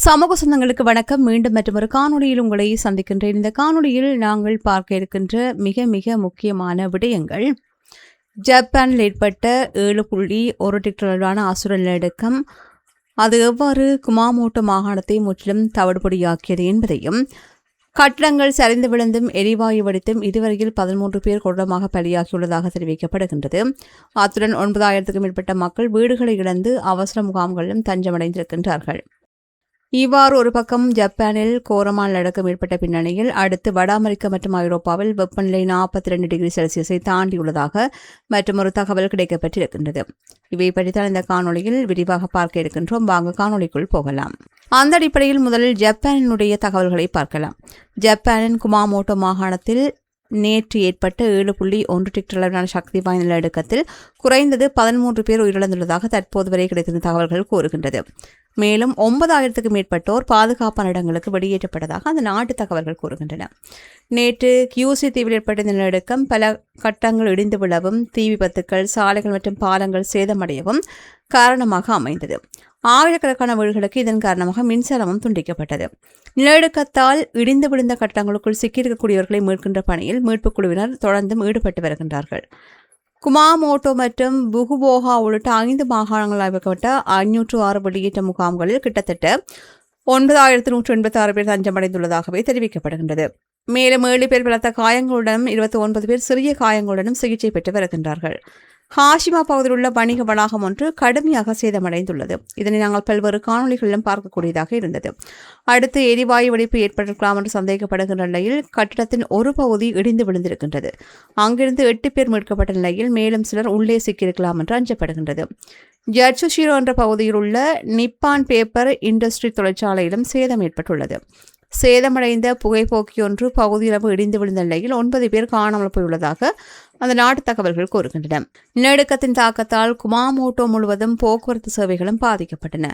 சமூக சொந்தங்களுக்கு வணக்கம். மீண்டும் மற்றொரு காணொலியில் உங்களை சந்திக்கின்றேன். இந்த காணொலியில் நாங்கள் பார்க்க இருக்கின்ற மிக மிக முக்கியமான விடயங்கள்: ஜப்பானில் ஏற்பட்ட 7.1 ரிக்டர் அசுர நிலநடுக்கம் அது எவ்வாறு குமாமோட்டோ மாகாணத்தை முற்றிலும் தவிடுபொடியாக்கியது என்பதையும், கட்டடங்கள் சரிந்து விழுந்தும் எரிவாயு வெடித்தும் இதுவரையில் 13 பேர் கொடூரமாக பலியாகியுள்ளதாக தெரிவிக்கப்படுகின்றது. அத்துடன் 9,000க்கும் மேற்பட்ட மக்கள் வீடுகளை இழந்து அவசர முகாம்களிலும் தஞ்சமடைந்திருக்கின்றார்கள். இவ்வாறு ஒரு பக்கம் ஜப்பானில் கோரமான நிலநடுக்கம் ஏற்பட்ட பின்னணியில் அடுத்து வட அமெரிக்கா மற்றும் ஐரோப்பாவில் வெப்பநிலை 42 டிகிரி செல்சியஸை தாண்டியுள்ளதாக மற்றொரு தகவல் கிடைக்கப்பட்டிருக்கின்றது. இவை பற்றித்தான் இந்த காணொலியில் விரிவாக பார்க்க இருக்கின்றோம். வாங்க காணொலிக்குள் போகலாம். அந்த அடிப்படையில் முதலில் ஜப்பானினுடைய தகவல்களை பார்க்கலாம். ஜப்பானின் குமாமோட்டோ மாகாணத்தில் நேற்று ஏற்பட்ட 7.1 ரிக்டர் சக்தி வாய்ந்த நிலநடுக்கத்தில் குறைந்தது 13 பேர் உயிரிழந்துள்ளதாக தற்போது வரை கிடைத்திருந்த தகவல்கள் கூறுகின்றது. மேலும் 9,000க்கும் மேற்பட்டோர் பாதுகாப்பான இடங்களுக்கு வெளியேற்றப்பட்டதாக அந்த நாட்டு தகவல்கள் கூறுகின்றன. நேற்று கியூசி தீவில் ஏற்பட்ட இந்த நிலநடுக்கம் பல கட்டங்கள் இடிந்து விழவும், தீ விபத்துக்கள், சாலைகள் மற்றும் பாலங்கள் சேதமடையவும் காரணமாக அமைந்தது. ஆயிரக்கணக்கான வீடுகளுக்கு இதன் காரணமாக மின்சாரமும் துண்டிக்கப்பட்டது. நிலநடுக்கத்தால் இடிந்து விழுந்த கட்டடங்களுக்குள் சிக்கியிருக்கக்கூடியவர்களை மீட்கின்ற பணியில் மீட்புக் குழுவினர் தொடர்ந்தும் ஈடுபட்டு வருகின்றார்கள். குமாமோட்டோ மற்றும் புகுபோகா உள்ளிட்ட 5 மாகாணங்களால் அமைக்கப்பட்ட 506 வெளியேற்ற முகாம்களில் கிட்டத்தட்ட 9,186 பேர் தஞ்சமடைந்துள்ளதாகவே தெரிவிக்கப்படுகின்றது. மேலும் 7 பேர் பலத்த காயங்களுடனும் 29 பேர் சிறிய காயங்களுடனும் சிகிச்சை பெற்று வருகின்றார்கள். ஹாஷிமா பகுதியில் உள்ள வணிக வளாகம் ஒன்று கடுமையாக சேதமடைந்துள்ளது. இதனை நாங்கள் பல்வேறு காணொலிகளிலும் பார்க்கக்கூடியதாக இருந்தது. அடுத்து எரிவாயு வெடிப்பு ஏற்பட்டிருக்கலாம் என்று சந்தேகப்படுகின்ற நிலையில் கட்டிடத்தின் ஒரு பகுதி இடிந்து விழுந்திருக்கின்றது. அங்கிருந்து 8 பேர் மீட்கப்பட்ட நிலையில் மேலும் சிலர் உள்ளே சிக்கியிருக்கலாம் என்று அஞ்சப்படுகின்றது. ஜட்சுஷிரோ என்ற பகுதியில் உள்ள நிப்பான் பேப்பர் இண்டஸ்ட்ரி தொழிற்சாலையிலும் சேதம் ஏற்பட்டுள்ளது. சேதமடைந்த புகைப்போக்கி ஒன்று பகுதியளவு இடிந்து விழுந்த நிலையில் 9 பேர் காணாமல் போயுள்ளதாக அந்த நாட்டு தகவல்கள் கூறுகின்றன. நிலநடுக்கத்தின் தாக்கத்தால் குமாமோட்டோ முழுவதும் போக்குவரத்து சேவைகளும் பாதிக்கப்பட்டன.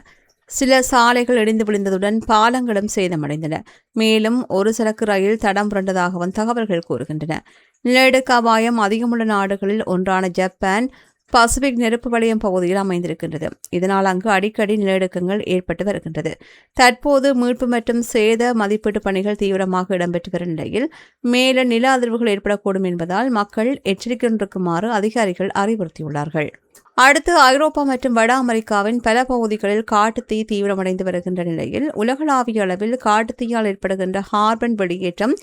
சில சாலைகள் இடிந்து விழுந்ததுடன் பாலங்களும் சேதமடைந்தன. மேலும் ஒரு சரக்கு ரயில் தடம் புரண்டதாகவும் தகவல்கள் கூறுகின்றன. நிலநடுக்க அபாயம் அதிகமுள்ள நாடுகளில் ஒன்றான ஜப்பான் பசிபிக் நெருப்பு வலயம் பகுதியில் அமைந்திருக்கின்றது. இதனால் அங்கு அடிக்கடி நிலநடுக்கங்கள் ஏற்பட்டு வருகின்றது. தற்போது மீட்பு மற்றும் சேத மதிப்பீட்டு பணிகள் தீவிரமாக இடம்பெற்று வரும் நிலையில் மேலும் நில அதிர்வுகள் ஏற்படக்கூடும் என்பதால் மக்கள் எச்சரிக்கையுடன் இருக்குமாறு அதிகாரிகள் அறிவுறுத்தியுள்ளார்கள். அடுத்து ஐரோப்பா மற்றும் வட அமெரிக்காவின் பல பகுதிகளில் காட்டுத்தீ தீவிரமடைந்து வருகின்ற நிலையில் உலகளாவிய அளவில் காட்டுத்தீயால் ஏற்படுகின்ற கார்பன் வெளியேற்றம்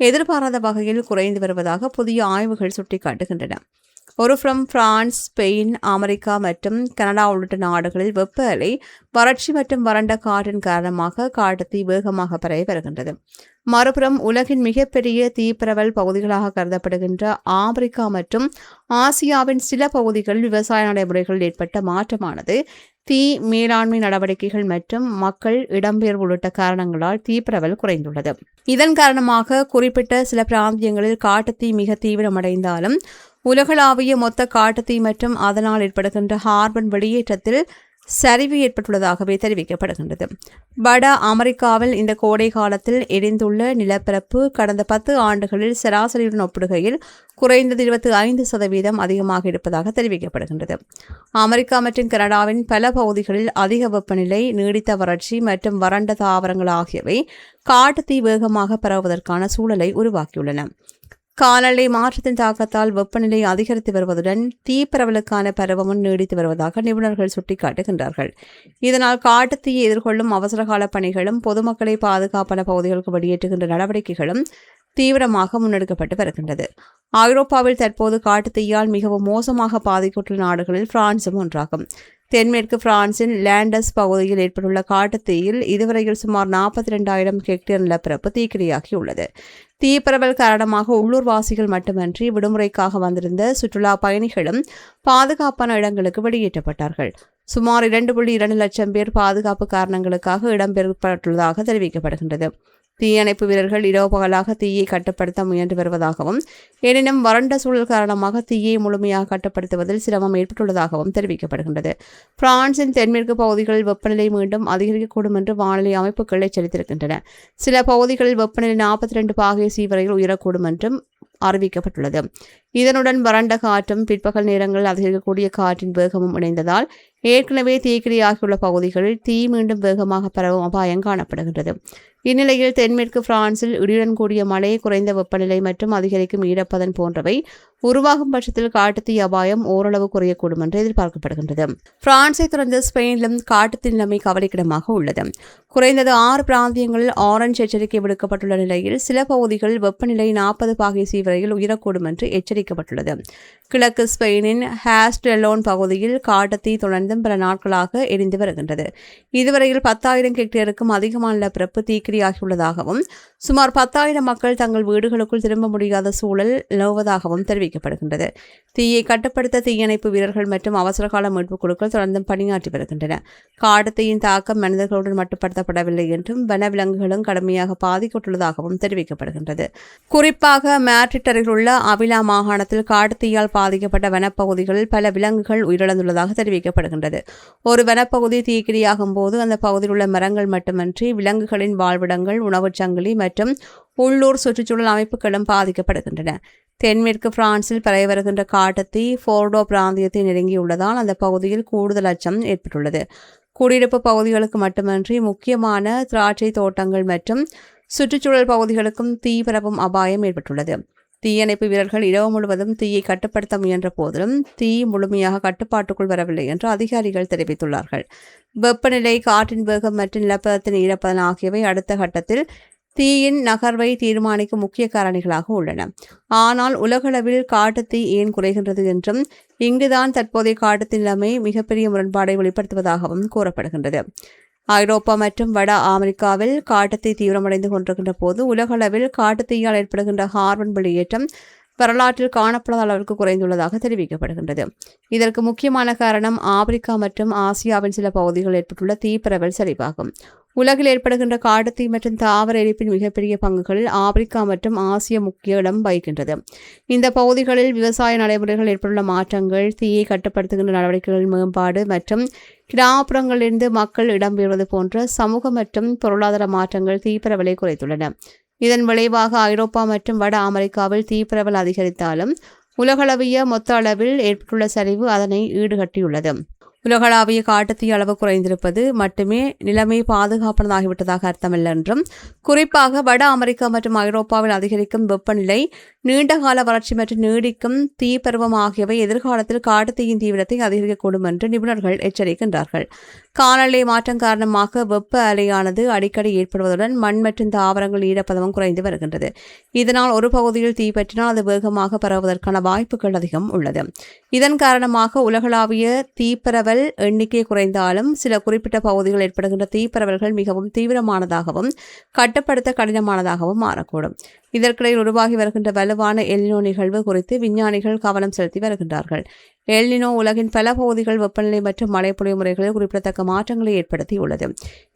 எதிர்பாராத வகையில் குறைந்து வருவதாக புதிய ஆய்வுகள் சுட்டிக்காட்டுகின்றன. பிரான்ஸ், ஸ்பெயின், அமெரிக்கா மற்றும் கனடா உள்ளிட்ட நாடுகளில் வெப்ப அலை, வறட்சி மற்றும் வறண்ட காற்றின் காரணமாக காட்டுத்தீ வேகமாக பரவி வருகின்றது. மறுபுறம் உலகின் மிகப்பெரிய தீப்பரவல் பகுதிகளாக கருதப்படுகின்ற ஆப்பிரிக்கா மற்றும் ஆசியாவின் சில பகுதிகளில் விவசாய நடைமுறைகளில் ஏற்பட்ட மாற்றமானது தீ மேலாண்மை நடவடிக்கைகள் மற்றும் மக்கள் இடம்பெயர்வு உள்ளிட்ட காரணங்களால் தீப்பரவல் குறைந்துள்ளது. இதன் காரணமாக குறிப்பிட்ட சில பிராந்தியங்களில் காட்டுத்தீ மிக தீவிரமடைந்தாலும் உலகளாவிய மொத்த காட்டுத்தீ மற்றும் அதனால் ஏற்படுகின்ற கார்பன் வெளியேற்றத்தில் சரிவு ஏற்பட்டுள்ளதாகவே தெரிவிக்கப்படுகின்றது. வட அமெரிக்காவில் இந்த கோடை காலத்தில் எரிந்துள்ள நிலப்பரப்பு கடந்த 10 ஆண்டுகளில் சராசரியுடன் ஒப்பிடுகையில் குறைந்தது 25% அதிகமாக இருப்பதாக தெரிவிக்கப்படுகின்றது. அமெரிக்கா மற்றும் கனடாவின் பல பகுதிகளில் அதிக வெப்பநிலை, நீடித்த வறட்சி மற்றும் வறண்ட தாவரங்கள் ஆகியவை காட்டுத்தீ வேகமாக பரவுவதற்கான சூழலை உருவாக்கியுள்ளன. காலநிலை மாற்றத்தின் தாக்கத்தால் வெப்பநிலை அதிகரித்து வருவதுடன் தீப்பரவலுக்கான பருவமும் நீடித்து வருவதாக நிபுணர்கள் சுட்டிக்காட்டுகின்றார்கள். இதனால் காட்டுத்தீயை எதிர்கொள்ளும் அவசரகால பணிகளும் பொதுமக்களை பாதுகாப்பான பகுதிகளுக்கு வெளியேற்றுகின்ற நடவடிக்கைகளும் தீவிரமாக முன்னெடுக்கப்பட்டு வருகின்றது. ஐரோப்பாவில் தற்போது காட்டுத்தீயால் மிகவும் மோசமாக பாதிக்கப்பட்டுள்ள நாடுகளில் பிரான்சும் ஒன்றாகும். தென்மேற்கு பிரான்சின் லேண்டஸ் பகுதியில் ஏற்பட்டுள்ள காட்டுத்தீயில் இதுவரையில் சுமார் 42,000 ஹெக்டேர் நிலப்பரப்பு தீக்கிரையாகியுள்ளது. தீப்பரவல் காரணமாக உள்ளூர்வாசிகள் மட்டுமன்றி விடுமுறைக்காக வந்திருந்த சுற்றுலா பயணிகளும் பாதுகாப்பான இடங்களுக்கு வெளியேற்றப்பட்டார்கள். சுமார் 2.2 லட்சம் பேர் பாதுகாப்பு காரணங்களுக்காக இடம்பெயர்ப்பட்டுள்ளதாக தெரிவிக்கப்படுகின்றது. தீயணைப்பு வீரர்கள் இரவு பகலாக தீயை கட்டுப்படுத்த முயன்று வருவதாகவும், எனினும் வறண்ட சூழல் காரணமாக தீயை முழுமையாக கட்டுப்படுத்துவதில் சிரமம் ஏற்பட்டுள்ளதாகவும் தெரிவிக்கப்படுகின்றது. பிரான்சின் தென்மேற்கு பகுதிகளில் வெப்பநிலை மீண்டும் அதிகரிக்கக்கூடும் என்று வானிலை அமைப்புகள் எச்சரித்திருக்கின்றன. சில பகுதிகளில் வெப்பநிலை 42 பாகை சி வரையில் உயரக்கூடும் என்றும் அறிவிக்கப்பட்டுள்ளது. இதனுடன் வறண்ட காற்றும் பிற்பகல் நேரங்களில் அதிகரிக்கக்கூடிய காற்றின் வேகமும் இணைந்ததால் ஏற்கனவே தீக்கிரையாகியுள்ள பகுதிகளில் தீ மீண்டும் வேகமாக பரவும் அபாயம் காணப்படுகின்றது. இந்நிலையில் தென்மேற்கு பிரான்சில் இடியுடன் கூடிய மழை, குறைந்த வெப்பநிலை மற்றும் அதிகரிக்கும் ஈரப்பதன் போன்றவை உருவாகும் பட்சத்தில் காட்டுத்தீ அபாயம் ஓரளவு குறையக்கூடும் என்று எதிர்பார்க்கப்படுகின்றது. பிரான்ஸை தொடர்ந்து ஸ்பெயினிலும் காட்டுத்தீ நிலைமை கவலைக்கிடமாக உள்ளது. குறைந்தது 6 பிராந்தியங்களில் ஆரஞ்ச் எச்சரிக்கை விடுக்கப்பட்டுள்ள நிலையில் சில பகுதிகளில் வெப்பநிலை 40 பாகை வரையில் உயரக்கூடும் என்று எச்சரிக்கப்பட்டுள்ளது. கிழக்கு ஸ்பெயினின் ஹாஸ்டெலோன் பகுதியில் காட்டுத்தீ தொடர்ந்து பல நாட்களாக எரிந்து வருகின்றது. இதுவரையில் 10,000 ஹெக்டேருக்கும் அதிகமான நிலப்பரப்பு தீக்கிரையாகியுள்ளதாகவும் சுமார் 10,000 மக்கள் தங்கள் வீடுகளுக்குள் திரும்ப முடியாத சூழல் நிலவுவதாகவும் தெரிவிக்கப்படுகின்றது. தீயை கட்டுப்படுத்த தீயணைப்பு வீரர்கள் மற்றும் அவசரகால மீட்புக் குழுக்கள் தொடர்ந்து பணியாற்றி வருகின்றன. காட்டுத்தீயின் தாக்கம் மனிதர்களுடன் மட்டுப்படுத்தப்படவில்லை என்றும் வனவிலங்குகளும் கடுமையாக பாதிக்கப்பட்டுள்ளதாகவும் தெரிவிக்கப்படுகின்றது. குறிப்பாக மேட்ரிட் அருகிலுள்ள அவிலா மாகாணத்தில் காட்டுத்தீயால் பாதிக்கப்பட்ட வனப்பகுதிகளில் பல விலங்குகள் உயிரிழந்துள்ளதாக தெரிவிக்கப்படுகின்றது. ஒரு வனப்பகுதி தீக்கிரையாகும் போது அந்த பகுதியில் உள்ள மரங்கள் மட்டுமன்றி விலங்குகளின் வாழ்விடங்கள், உணவுச் சங்கிலி மற்றும் உள்ளூர் சுற்றுச்சூழல் அமைப்புகளும் பாதிக்கப்படுகின்றன. தென்மேற்கு பிரான்சில் பரவி வருகின்ற காட்டுத்தீ போர்டோ பிராந்தியத்தை நெருங்கியுள்ளதால் அந்த பகுதியில் கூடுதல் அச்சம் ஏற்பட்டுள்ளது. குடியிருப்பு பகுதிகளுக்கு மட்டுமன்றி முக்கியமான திராட்சை தோட்டங்கள் மற்றும் சுற்றுச்சூழல் பகுதிகளுக்கும் தீ பரவும் அபாயம் ஏற்பட்டுள்ளது. தீயணைப்பு வீரர்கள் இரவு முழுவதும் தீயை கட்டுப்படுத்த முயன்ற போதிலும் தீ முழுமையாக கட்டுப்பாட்டுக்குள் வரவில்லை என்று அதிகாரிகள் தெரிவித்துள்ளார்கள். வெப்பநிலை, காற்றின் வேகம் மற்றும் நிலப்பதத்தின் ஈரப்பதன் ஆகியவை அடுத்த கட்டத்தில் தீயின் நகர்வை தீர்மானிக்கும் முக்கிய காரணிகளாக உள்ளன. ஆனால் உலகளவில் காட்டுத்தீ ஏன் குறைகின்றது என்றும் இங்குதான் தற்போதைய காட்டுத்தீ நிலைமை மிகப்பெரிய முரண்பாடை வெளிப்படுத்துவதாகவும் கூறப்படுகின்றது. ஐரோப்பா மற்றும் வட அமெரிக்காவில் காட்டுத்தீ தீவிரமடைந்து கொண்டிருக்கின்ற போது உலகளவில் காட்டுத்தீயால் ஏற்படுகின்ற கார்பன் வெளியேற்றம் வரலாற்றில் காணப்படாத அளவிற்கு குறைந்துள்ளதாக தெரிவிக்கப்படுகின்றது. இதற்கு முக்கியமான காரணம் ஆப்பிரிக்கா மற்றும் ஆசியாவின் சில பகுதிகளில் ஏற்பட்டுள்ள தீப்பரவல் சரிவாகும். உலகில் ஏற்படுகின்ற காட்டுத்தீ மற்றும் தாவர எரிப்பின் மிகப்பெரிய பங்குகளில் ஆப்பிரிக்கா மற்றும் ஆசியா முக்கிய இடம் வகிக்கின்றது. இந்த பகுதிகளில் விவசாய நடைமுறைகள் ஏற்பட்டுள்ள மாற்றங்கள், தீயை கட்டுப்படுத்துகின்ற நடவடிக்கைகளின் மேம்பாடு மற்றும் கிராமப்புறங்களிலிருந்து மக்கள் இடம்பெறுவது போன்ற சமூக மற்றும் பொருளாதார மாற்றங்கள் தீப்பரவலை குறைத்துள்ளன. இதன் விளைவாக ஐரோப்பா மற்றும் வட அமெரிக்காவில் தீப்பரவல் அதிகரித்தாலும் உலகளவிய மொத்த அளவில் ஏற்பட்டுள்ள சரிவு அதனை ஈடுகட்டியுள்ளது. உலகளாவிய காட்டுத்தீ அளவு குறைந்திருப்பது மட்டுமே நிலைமை பாதுகாப்பானதாகிவிட்டதாக அர்த்தமில்லை என்றும், குறிப்பாக வட அமெரிக்கா மற்றும் ஐரோப்பாவில் அதிகரிக்கும் வெப்பநிலை, நீண்டகால வறட்சி மற்றும் நீடிக்கும் தீப்பருவம் ஆகியவை எதிர்காலத்தில் காட்டுத்தீயின் தீவிரத்தை அதிகரிக்கக்கூடும் என்று நிபுணர்கள் எச்சரிக்கின்றார்கள். காலநிலை மாற்றம் காரணமாக வெப்ப அலையானது அடிக்கடி ஏற்படுவதுடன் மண் மற்றும் தாவரங்கள் ஈரப்பதமும் குறைந்து வருகின்றது. இதனால் ஒரு பகுதியில் தீப்பற்றினால் அது வேகமாக பரவுவதற்கான வாய்ப்புகள் அதிகம் உள்ளது. இதன் காரணமாக உலகளாவிய தீப்பரவல் எண்ணிக்கை குறைந்தாலும் சில குறிப்பிட்ட பகுதிகளில் ஏற்படுகின்ற தீப்பரவல்கள் மிகவும் தீவிரமானதாகவும் கட்டுப்படுத்த கடினமானதாகவும் மாறக்கூடும். இதற்கிடையில் உருவாகி வருகின்ற வலுவான எல்னினோ நிகழ்வு குறித்து விஞ்ஞானிகள் கவனம் செலுத்தி வருகின்றார்கள். எல்னினோ உலகின் பல பகுதிகள் வெப்பநிலை மற்றும் மழைப்பொழிவு முறைகளில் குறிப்பிடத்தக்க மாற்றங்களை ஏற்படுத்தியுள்ளது.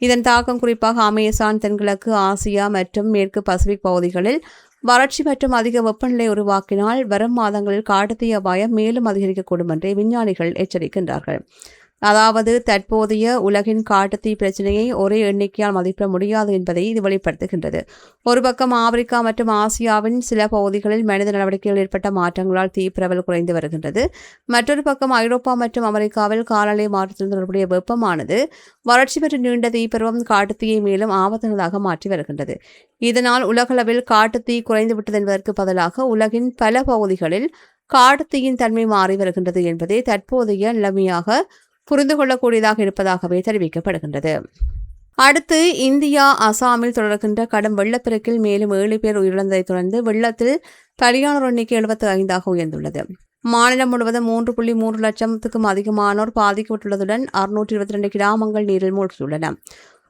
இதன் தாக்கம் குறிப்பாக அமேசான், தென்கிழக்கு ஆசியா மற்றும் மேற்கு பசிபிக் பகுதிகளில் வறட்சி மற்றும் அதிக வெப்பநிலை உருவாக்கினால் வரும் மாதங்களில் காட்டுத்தீ அபாயம் மேலும் அதிகரிக்கக்கூடும் என்று விஞ்ஞானிகள் எச்சரிக்கின்றார்கள். அதாவது தற்போதைய உலகின் காட்டுத்தீ பிரச்சினையை ஒரே எண்ணிக்கையால் மதிப்பிட முடியாது என்பதை இது வெளிப்படுத்துகின்றது. ஒரு பக்கம் ஆப்பிரிக்கா மற்றும் ஆசியாவின் சில பகுதிகளில் மனித நடவடிக்கைகள் ஏற்பட்ட மாற்றங்களால் தீப்பரவல் குறைந்து வருகின்றது. மற்றொரு பக்கம் ஐரோப்பா மற்றும் அமெரிக்காவில் காலநிலை மாற்றத்துடன் தொடர்புடைய வெப்பமானது வறட்சி மற்றும் நீண்ட தீப்பருவம் காட்டுத்தீயை மேலும் ஆபத்தானதாக மாற்றி வருகின்றது. இதனால் உலகளவில் காட்டுத்தீ குறைந்துவிட்டது என்பதற்கு பதிலாக உலகின் பல பகுதிகளில் காட்டுத்தீயின் தன்மை மாறி வருகின்றது என்பதே தற்போதைய நிலைமையாக புரிந்து கொள்ளக்கூடியதாக இருப்பதாகவே தெரிவிக்கப்படுகின்றது. அடுத்து இந்தியா அசாமில் தொடர்கின்ற கடும் வெள்ளப்பெருக்கில் மேலும் 7 பேர் உயிரிழந்ததைத் தொடர்ந்து வெள்ளத்தில் பலியானோர் எண்ணிக்கை 75ஆக உயர்ந்துள்ளது. மாநிலம் முழுவதும் 3.3 லட்சத்துக்கும் அதிகமானோர் பாதிக்கப்பட்டுள்ளதுடன் 622 கிராமங்கள் நீரில் மூழ்கியுள்ளன.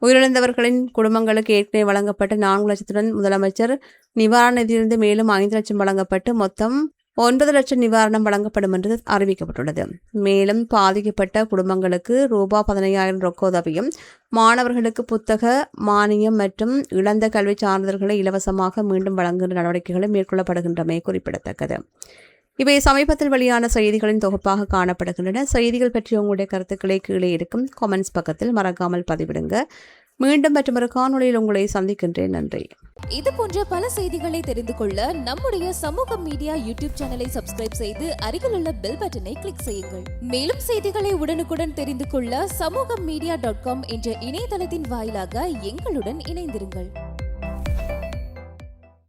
உயிரிழந்தவர்களின் குடும்பங்களுக்கு ஏற்கனவே வழங்கப்பட்ட 4 லட்சத்துடன் முதலமைச்சர் நிவாரண நிதியிலிருந்து மேலும் 5 லட்சம் வழங்கப்பட்டு மொத்தம் 9 லட்சம் நிவாரணம் வழங்கப்படும் என்று அறிவிக்கப்பட்டுள்ளது. மேலும் பாதிக்கப்பட்ட குடும்பங்களுக்கு ரூபாய் 15,000 ரொக்க உதவியும், மாணவர்களுக்கு புத்தக மானியம் மற்றும் இழந்த கல்வி சான்றிதழ்களை இலவசமாக மீண்டும் வழங்குகின்ற நடவடிக்கைகளும் மேற்கொள்ளப்படுகின்றமை குறிப்பிடத்தக்கது. இவை சமீபத்தில் வெளியான செய்திகளின் தொகுப்பாக காணப்படுகின்றன. செய்திகள் பற்றி உங்களுடைய கருத்துக்களை கீழே இருக்கும் கமெண்ட்ஸ் பக்கத்தில் மறக்காமல் பதிவிடுங்க. மீண்டும் மற்றொரு காணொளியில் உங்களை சந்திக்கின்றேன். நன்றி. இது போன்ற பல செய்திகளை தெரிந்து கொள்ள நம்முடைய சமூக மீடியா யூடியூப் சேனலை சப்ஸ்கிரைப் செய்து அருகிலுள்ள பெல் பட்டனை கிளிக் செய்யுங்கள். மேலும் செய்திகளை உடனுக்குடன் தெரிந்து கொள்ள சமூகமீடியா.com என்ற இணையதளத்தின் வாயிலாக எங்களுடன் இணைந்திருங்கள்.